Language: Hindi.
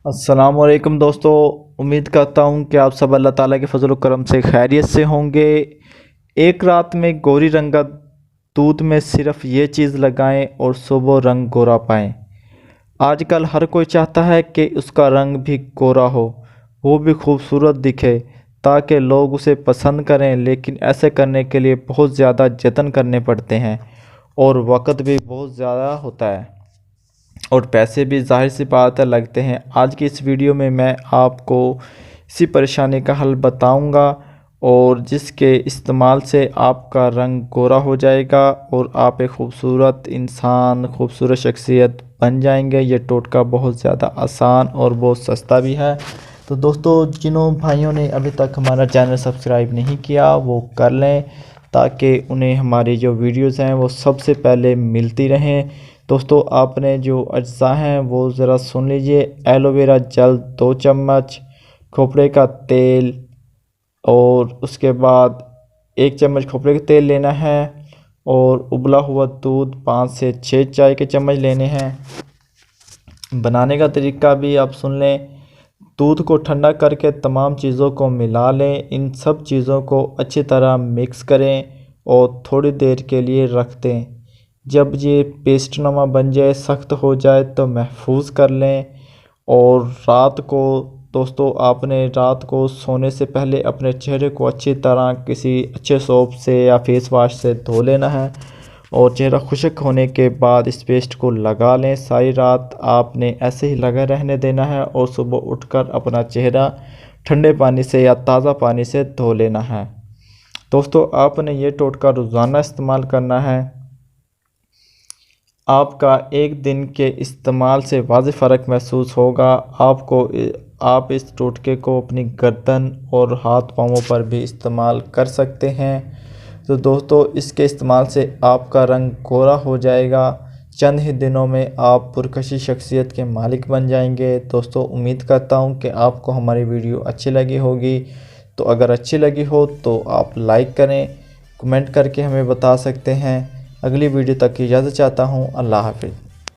अस्सलामुअलैकुम दोस्तों। उम्मीद करता हूँ कि आप सब अल्लाह ताला के फजल व करम से खैरियत से होंगे। एक रात में गोरी रंगा दूध में सिर्फ ये चीज़ लगाएं और सुबह रंग गोरा पाएं। आजकल हर कोई चाहता है कि उसका रंग भी गोरा हो, वो भी खूबसूरत दिखे ताकि लोग उसे पसंद करें, लेकिन ऐसे करने के लिए बहुत ज़्यादा जतन करने पड़ते हैं और वक़्त भी बहुत ज़्यादा होता है और पैसे भी ज़ाहिर सी बात है लगते हैं। आज की इस वीडियो में मैं आपको इसी परेशानी का हल बताऊंगा और जिसके इस्तेमाल से आपका रंग गोरा हो जाएगा और आप एक खूबसूरत इंसान, खूबसूरत शख्सियत बन जाएंगे। ये टोटका बहुत ज़्यादा आसान और बहुत सस्ता भी है। तो दोस्तों, जिन्हों भाइयों ने अभी तक हमारा चैनल सब्सक्राइब नहीं किया वो कर लें ताकि उन्हें हमारी जो वीडियोज़ हैं वो सबसे पहले मिलती रहें। दोस्तों, आपने जो अज्जा हैं वो ज़रा सुन लीजिए। एलोवेरा जेल 2 चम्मच, खोपड़े का तेल और उसके बाद 1 चम्मच खोपड़े का तेल लेना है और उबला हुआ दूध 5 से 6 चाय के चम्मच लेने हैं। बनाने का तरीका भी आप सुन लें। दूध को ठंडा करके तमाम चीज़ों को मिला लें। इन सब चीज़ों को अच्छी तरह मिक्स करें और थोड़ी देर के लिए रख दें। जब ये पेस्ट नुमा बन जाए, सख्त हो जाए तो महफूज कर लें। और रात को दोस्तों, आपने रात को सोने से पहले अपने चेहरे को अच्छी तरह किसी अच्छे सोप से या फेस वाश से धो लेना है और चेहरा खुश्क होने के बाद इस पेस्ट को लगा लें। सारी रात आपने ऐसे ही लगा रहने देना है और सुबह उठकर अपना चेहरा ठंडे पानी से या ताज़ा पानी से धो लेना है। दोस्तों, आपने ये टोटका रोज़ाना इस्तेमाल करना है। आपका एक दिन के इस्तेमाल से वाज़ेह फ़र्क महसूस होगा। आप इस टोटके को अपनी गर्दन और हाथ पाँवों पर भी इस्तेमाल कर सकते हैं। तो दोस्तों, इसके इस्तेमाल से आपका रंग गोरा हो जाएगा। चंद ही दिनों में आप पुरकशी शख्सियत के मालिक बन जाएंगे। दोस्तों, उम्मीद करता हूँ कि आपको हमारी वीडियो अच्छी लगी होगी। तो अगर अच्छी लगी हो तो आप लाइक करें, कमेंट करके हमें बता सकते हैं। अगली वीडियो तक की इजाज़त चाहता हूँ। अल्लाह हाफ़िज़।